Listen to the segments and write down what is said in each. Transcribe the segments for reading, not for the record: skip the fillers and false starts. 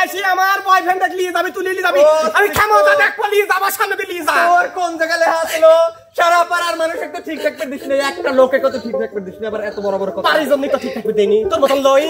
আসি আমার বয়ফ্রেন্ড দেখলি যাবি তুই নিয়ে যাবি আমি ক্ষমতা দেখবো নিয়ে যাবো সামনে দিয়ে নিয়ে যা তোর কোন জায়গায় লেখা ছিল সারা পাড়ার মানুষ একটু ঠিকঠাক করে দিস না একটা লোকে কত ঠিকঠাক করে দিস না আবার এত বড় বড় কথা পারির জন্য তো ঠিকঠাক করে দেয়নি তোর মতন লই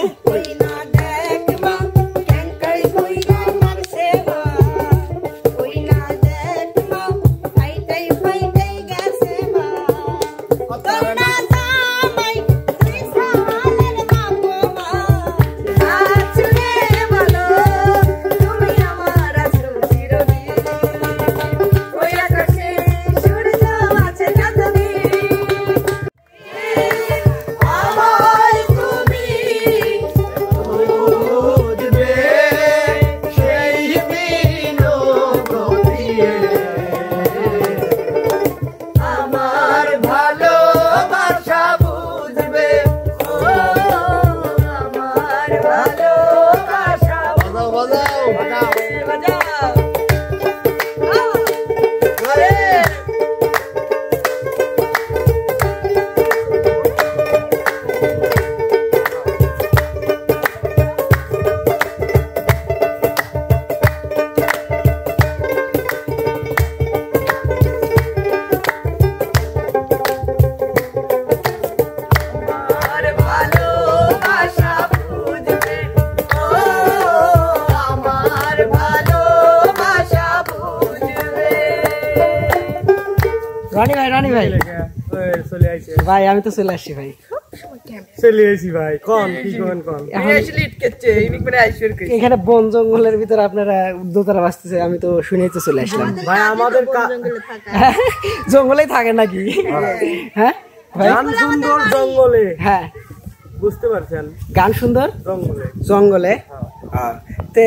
রানী ভাই চলে আইছে ভাই আমি তো চলে আসছি ভাই চলে আইছি ভাই কোন কি কোন কোন এখানে বন জঙ্গলের ভিতরে আপনারা দোতারা বাজতেছে আমি তো শুনেই তো চলে আসলাম ভাই আমাদের জঙ্গলেই থাকে নাকি হ্যাঁ গান সুন্দর জঙ্গলে হ্যাঁ বুঝতে পারছেন গান সুন্দর জঙ্গলে জঙ্গলে তে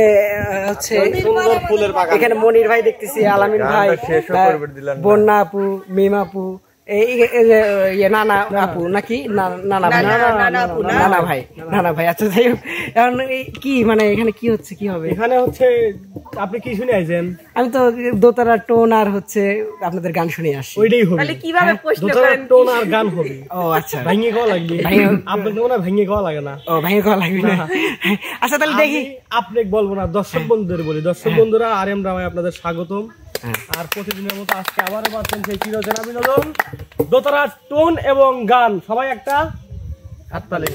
হচ্ছে সুন্দর ফুলের বাগান এখানে মনির ভাই দেখতেছি আলামিন ভাই বন্যা আপু মিম আপু নানা আপু নাকি নানা ভাই আচ্ছা যাই হোক এখন কি মানে এখানে কি হচ্ছে কি হবে এখানে হচ্ছে আপনি কি শুনে আইছেন আমি তো দোতারা টোন আর হচ্ছে আপনাদের গান শুনে আসি ওইটাই হবে তাহলে কিভাবে প্রশ্ন দোতারা করেন টোন আর গান হবে ও আচ্ছা ভাঙিয়ে গাওয়া লাগবে আপনার তো না ভাঙিয়ে গাওয়া লাগে না ও ভাঙিয়ে গাওয়া লাগবে না আচ্ছা তাহলে দেখি আপনি বলবো না দর্শক বন্ধুদের বলি দর্শক বন্ধুরা আর এম রামায় আপনাদের স্বাগতম আর প্রতিদিনের মতো আজকে আবারও পাচ্ছেন সেই চিরচেনা বিনোদন দোতারা টোন এবং গান সবাই একটা হাততালি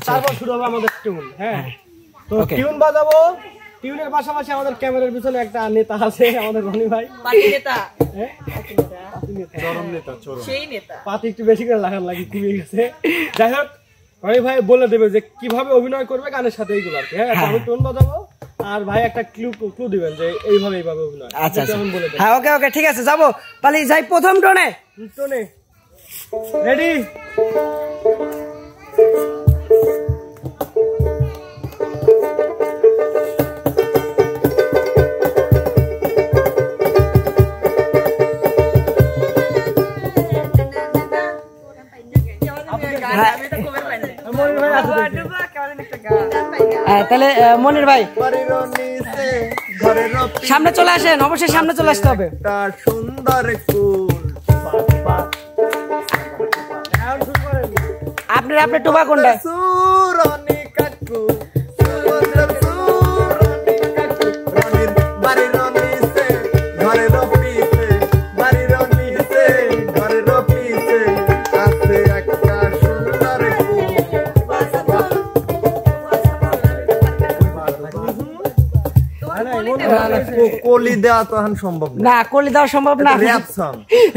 তারপর শুরু হবে আমাদের টিউন হ্যাঁ তো টিউন বাজাবো টিউনের পাশাপাশি আমাদের ক্যামেরার পিছনে একটা নেতা আছে আমাদের রনি ভাই পাতি একটু বেশি করে লাগান লাগে কমে গেছে যাই হোক রনি ভাই বলে দেবে যে কিভাবে অভিনয় করবে গানের সাথে এইগুলো আর কি হ্যাঁ আমি টোন বাজাবো আর ভাই একটা ক্লু দিবেন যে এইভাবে অভিনয় আচ্ছা বলে দেবেন হ্যাঁ ওকে ঠিক আছে যাবো তাহলে যাই প্রথম টোনে রেডি তাহলে মনির ভাই সামনে চলে আসেন অবশ্যই সামনে চলে আসতে হবে সুন্দর আপনি টুবা কোনটা কলি দেওয়া তো এখন সম্ভব না কলি দেওয়া সম্ভব না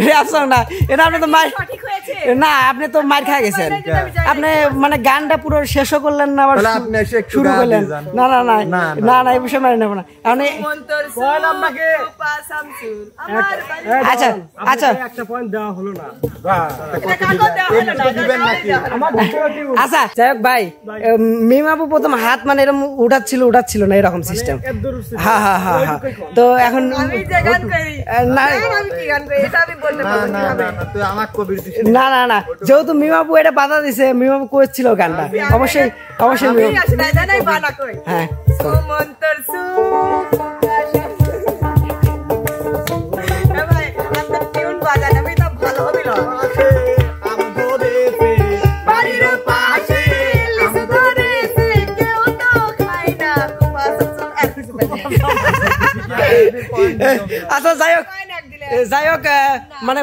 র্যাপ সং না এটা আপনি তো মার না আপনি তো মার খেয়ে গেছেন আপনি মানে গানটা পুরো শেষও করলেন না আবার শুরু করলেন না এই বিষয়ে মারি নেব না আচ্ছা একটা পয়েন্ট দেওয়া হলো না আচ্ছা যাই হোক ভাই মিমাবু প্রথম হাত মানে এরকম উঠাচ্ছিল না এরকম সিস্টেম হ্যাঁ তো এখন না যেহেতু মিমাবু এটা বাধা দিছে মিমাবু করেছিল গানটা অবশ্যই হ্যাঁ আচ্ছা যাই হোক মানে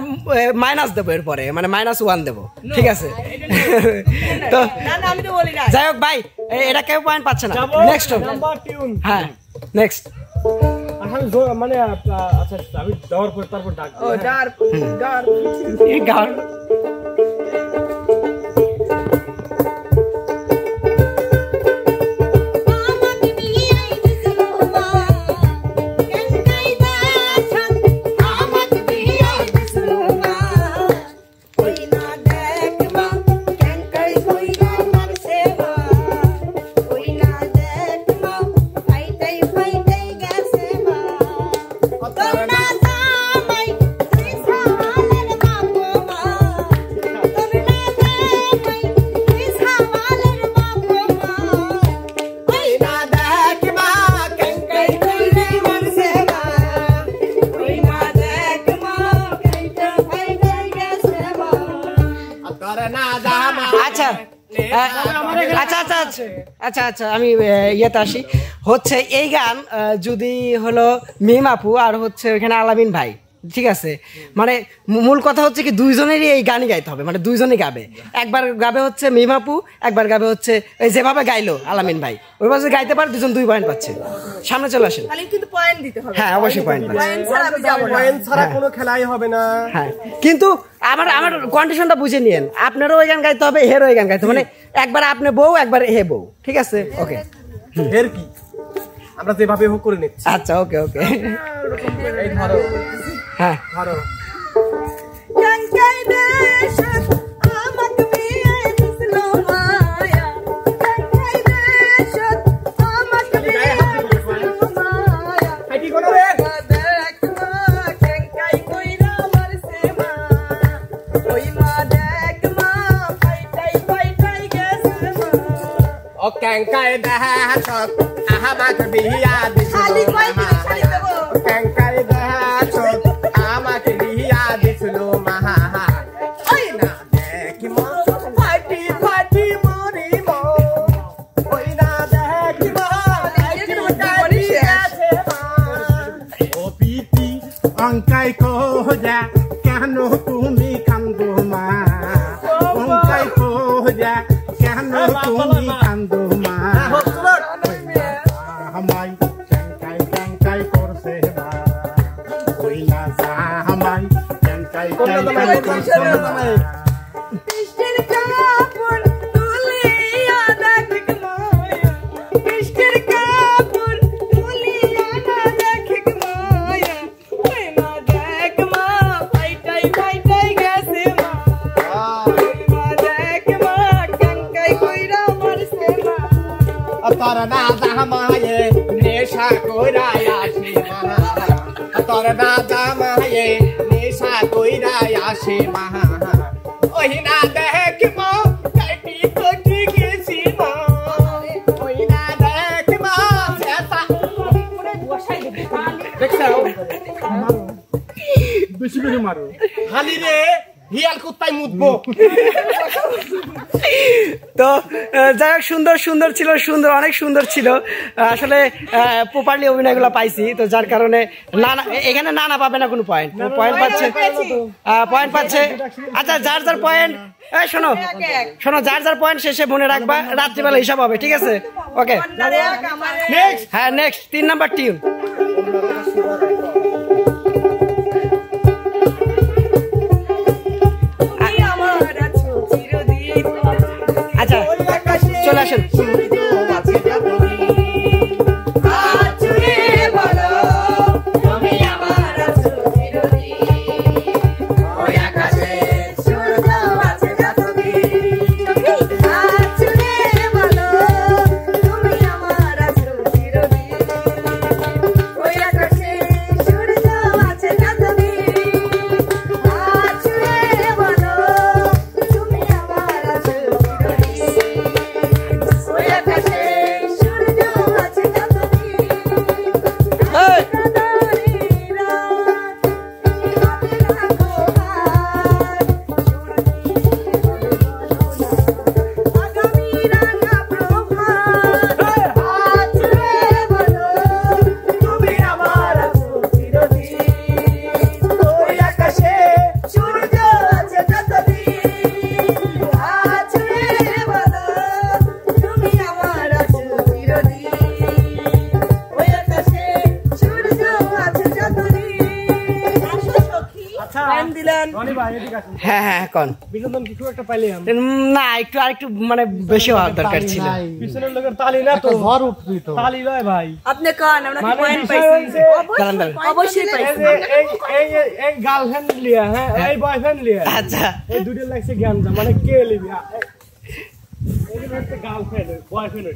মাইনাস দেবো এরপরে, মানে -1 দেবো, ঠিক আছে? তো যাই হোক ভাই, এটা কেউ পয়েন্ট পাচ্ছে না। Next number tune. হ্যাঁ নেক্সট। মানে আচ্ছা আমি দেওয়ার পর তারপর ডাক গান আচ্ছা আমি ইয়েতে আসি। হচ্ছে এই গান যদি হলো মিম আপু আর হচ্ছে ওইখানে আলামিন ভাই, ঠিক আছে? মানে মূল কথা হচ্ছে কি দুইজনেরই এই গানই গাইতে হবে, মানে দুইজনই গাবে। একবার গাবে হচ্ছে মিম আপু, একবার গাবে হচ্ছে এই যেভাবে গাইলো আলামিন ভাই, ওইভাবে যদি গাইতে পারে দুজন 2 পয়েন্ট পাচ্ছে। সামনে চলে আসেন। হ্যাঁ অবশ্যই পয়েন্ট ছাড়া কোনো খেলাই হবে না। হ্যাঁ কিন্তু আমার কন্ডিশনটা বুঝে নিয়েন, আপনারও ওই গান গাইতে হবে, হেরও ওই গান গাইতে হবে, মানে একবার আপনি বউ একবার হে বউ, ঠিক আছে? ওকে হের কি আমরা যেভাবে হোক করে নিচ্ছি। আচ্ছা ওকে এই ধরো, হ্যাঁ ধরো Kengkai dahsyat, amat biya di Kengkai dahsyat, amat biya di Sulumaha. Oi na dekimo, pati morimo. Oi na dekimo, pati asema. O piti, angkai ko ja, kano tumi kanduma. Angkai ko ja, kano tumi kanduma. তো যাই হোক সুন্দর ছিল, অনেক সুন্দর ছিল আসলে। Properly অভিনয়গুলো পাইছি, তো যার কারণে এখানে না পাবে না কোনো পয়েন্ট পাচ্ছে। আচ্ছা যার পয়েন্ট, শোনো যার পয়েন্ট শেষে মনে রাখবা, রাত্রিবেলা হিসাব হবে, ঠিক আছে? ওকে হ্যাঁ নেক্সট 3 নাম্বার টিম। আচ্ছা চলে আসেন। দিলেন। রনি ভাই এদিকে আসুন। হ্যাঁ হ্যাঁ কোন বিনোদন কিছু একটা পাইলাম না একটু আরেকটু মানে বেশি হওয়ার দরকার ছিল। পিছনের লোকের তালি না তো ঝড় উঠবি তো তালি নয় ভাই আপনি কান আমরা কি মানে পয়েন্ট বিষয় পাইছি হচ্ছে অবশ্যই এই পাইছি। যে এই গার্লফ্রেন্ড লিয়া হ্যাঁ এই বয়ফ্রেন্ড লিয়া আচ্ছা এই দুটো লাগছে জ্ঞান যা মানে কে লিবি এই হচ্ছে গার্লফ্রেন্ড বয়ফ্রেন্ড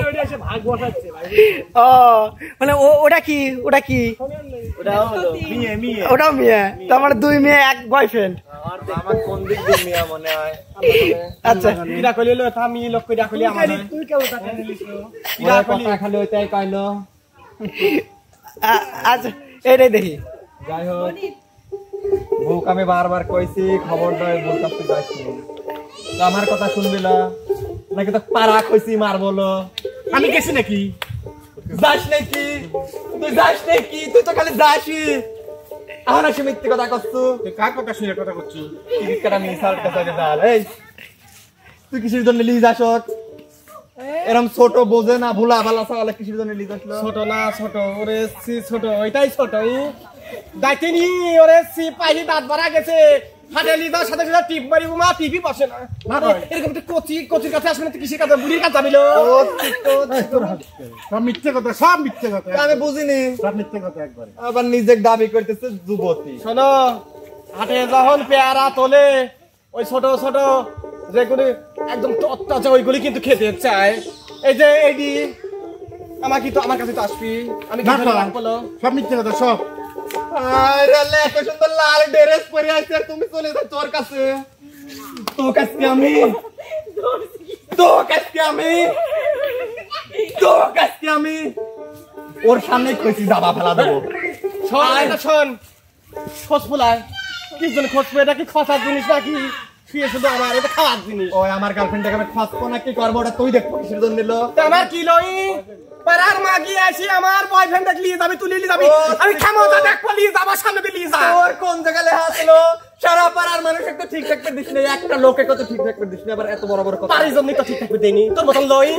ওটা এসে ভাগ বসাচ্ছে ভাই ও মানে ওটা কি ওটা হলো মিয়ে মিয়ে। ওটাও মেয়ে তার মানে 2 মেয়ে 1 বয়ফ্রেন্ড। আমার কোন দিক দিয়ে মিয়া মনে হয়? আচ্ছা কিরা কইলো থামি লোক কইরা কইলি আমার তুই কেউ টাকা নিলিস কিরা কইলি খালি ওইটাই কইলো। আচ্ছা এটাই দেখি। যাই হোক বুক আমি বারবার কইছি খবর দয় বুক কাছে যাইছি তো আমার কথা শুনবি না নাকি তো পারা কইছি মার বলো আমি গেছি নাকি যাস নাকি তুই তো খালি যাসই আমার আসে মিথ্যে কথা করছু তুই কার কথা শুনে কথা করছিস টিকিট কাটা মিসাল কাছে দাল এই তুই কিসের জন্য লিজ আসক এরকম ছোট বোঝে না ভুলা ভালা সালা কিসের জন্য লিজ আসলো ছোট না ছোট ওরে সি ছোট ওইটাই ছোট দাইতেনি ওরে সি পাইলি দাঁত বাড়া গেছে হাতে লিদার সাথে সাথে টিপ মারি মা টিপি বসে না এরকম তো কোচির কাছে আসলে তুই কিসের কাছে বুড়ির কাছে যাবিলো সব মিথ্যে কথা আমি বুঝিনি সব মিথ্যে কথা একবারে আবার নিজে দাবি করতেছে যুবতী শোনো হাটে যখন পেয়ারা তোলে ওই ছোট ছোট যেগুলি একদম তত্তাজা ওইগুলি কিন্তু খেতে চায় এই যে এইডি আমার কাছে তো আসবি আমি কি বলো সব মিথ্যে কথা সব আরে এত সুন্দর লাল ড্রেস পরে আছে আর তুমি চলে যাও তোর কাছে আমি ওর সামনে কইছি দাবা ফেলা দেবো শোন খোঁজ ফুলায় কি জন্য খোঁজ ফুলে এটা কি খসার জিনিস নাকি শুয়ে শুধু আমার এটা খাওয়ার জিনিস ওই আমার গার্লফ্রেন্ডটাকে আমি খসবো না কি করবো ওটা তুই দেখবো কিসের জন্য নিল তা আমার কি লই পারার মাগি আসি আমার বয়ফ্রেন্ড দেখলি যাবি তুই নিলি যাবি আমি ক্ষমতা দেখবো নিয়ে যাবো সামনে দিয়ে নিয়ে যা তোর কোন জায়গায় হাসলো সারা পাড়ার মানুষ একটু ঠিক থাকতে দিস না একটা লোকে কত ঠিক থাকতে দিস না আবার এত বড় বড় কথা পারিস জন্য তো ঠিক থাকবে দেনি তোর মতন লই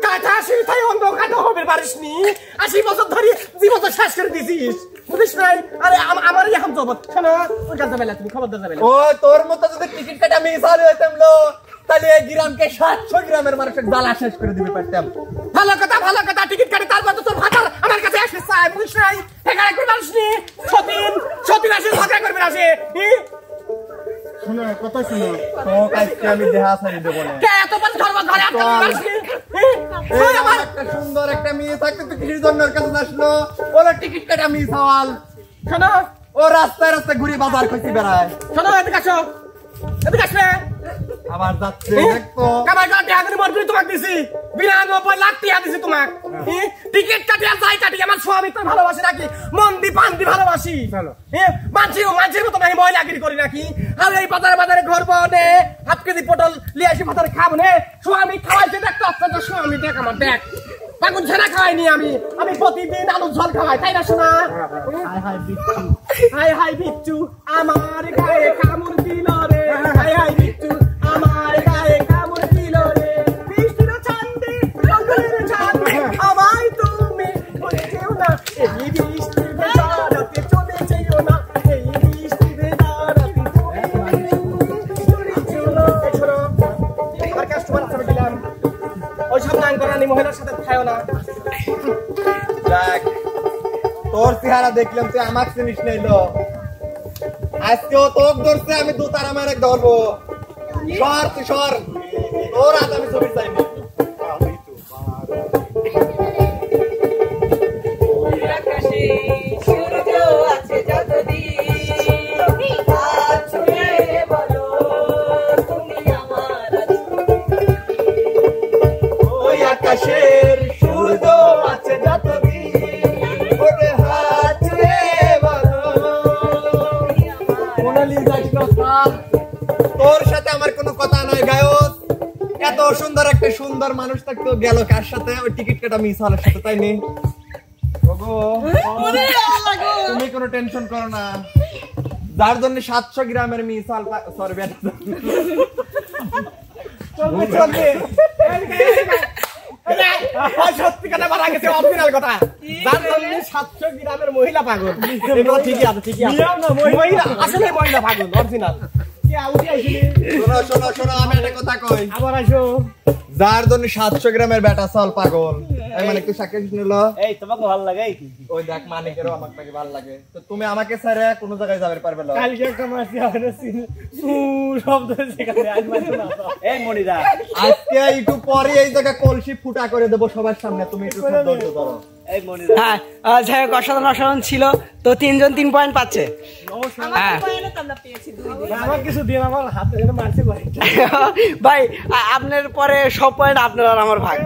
কাঁথা শিথাই অন্ধ কাঁথা হবে পারিস নি 80 বছর ধরে জীবন শেষ করে দিছিস বুঝিস নাই আরে আমার এখন যাব শোনো ওই কাছে বেলা তুমি খবর দেবে ও তোর মতো যদি টিকিট কাটা মিস হয়ে যেতাম লো তাহলে এই গ্রামকে 700 গ্রামের মানুষের জ্বালা শেষ করে দিতে পারতাম ভালো কথা টিকিট কাটে তারপর তো তোর ভাতার আমার কাছে আসে চাই বুঝিস নাই ঠেকায় করে মানুষ নি সতীন আসে ঝগড়া করবে আসে শুনো কথা শুনো তো কাজকে আমি দেহা ছাড়ি দেবো না কে এত বড় ধর্ম ধরে আপনি মানুষ নি একটা সুন্দর একটা মেয়ে থাকতে তুই কিসের জন্য ওর কাছে আসলো ওর টিকিট কাটা মিস হওয়াল শোনো ও রাস্তায় রাস্তায় ঘুরে বাজার করতে বেড়ায় শোনো এদিকে আসো এদিকে আসলে আবার যাচ্ছে দেখতো কামাই কাটি আগে মরগুলি তোমাকে দিছি 92 লাখ টাকা দিছি তোমাকে টিকিট কাটিয়া যাই কাটি আমার স্বামী তো ভালোবাসি নাকি মন দি পান দি ভালোবাসি মানছির মতো আমি মহিলাগিরি করি নাকি আর এই বাজারে ঘর পাওনে 7 কেজি পটল লিয়ে আসি বাজারে খাবো নে স্বামী খাওয়াইছে দেখ তো স্বামী দেখ আমার দেখ পাগুন ছানা খাওয়াইনি আমি প্রতিদিন আলু ঝোল খাওয়াই তাই না শোনা হাই বিচ্ছু আমার গায়ে কামড় দিল রে হাই বিচ্ছু আমার গায়ে কামড় দিল রে বৃষ্টির চাঁদে রঙের চাঁদে আমায় তুমি ভুলে যেও না এই বৃষ্টির বেলাতে চলে যেও না এই বৃষ্টির বেলাতে চলো আমার কাস্টমার সাথে দিলাম ওই সব নাম করানি মহিলার সাথে খায়ও না দেখ তোর চেহারা দেখলাম তুই আমাকে চিনিস নাইলো আজকেও তোক ধরছে আমি দু তারা মেরে ধরবো সর তোর হাত আমি ছবি চাইনি ওই আকাশের সূর্য আছে যতদিন ওরে হাত রে বলো মোনালিসা স্যার তোর সাথে আমার কোনো কথা নাই গায়ক এত সুন্দর একটা সুন্দর মানুষ থাকতো গেল কার সাথে ওই টিকিট কাটা মিস হওয়ার সাথে তাই নি ওগো তুমি কোনো টেনশন করো না যার জন্য 700 গ্রামের মিস হল সরি বেটা সত্যি কথা বলা গেছে অরিজিনাল কথা যার জন্য 700 গ্রামের মহিলা পাগল এই কথা ঠিকই আছে মহিলা আসলে মহিলা পাগল অরিজিনাল কি আউটি আইছিলি শোনো আমি একটা কথা কই আবার আইছো যার জন্য 700 গ্রামের বেটা চাল পাগল এই মানে একটু সাক্ষী শুনলো এই তোমাকে ভালো লাগে ওই দেখ মানিকেরও আমাকে ভালো লাগে তো তুমি আমাকে ছেড়ে কোনো জায়গায় যাবে পারবে না কালকে একটা মাসি আমাদের শব্দ সেখানে আজ মাসি না এই মনিরা আজকে একটু পরে এই জায়গা কলসি ফুটা করে দেব সবার সামনে তুমি একটু ধৈর্য ধরো এই মনিরা হ্যাঁ যাই হোক অসাধারণ ছিল তো 3 জন 3 পয়েন্ট পাচ্ছে হ্যাঁ আমার কিছু দিন আমার হাতে মারছে ভাই আপনার পরে সব পয়েন্ট আপনার আর আমার ভাগ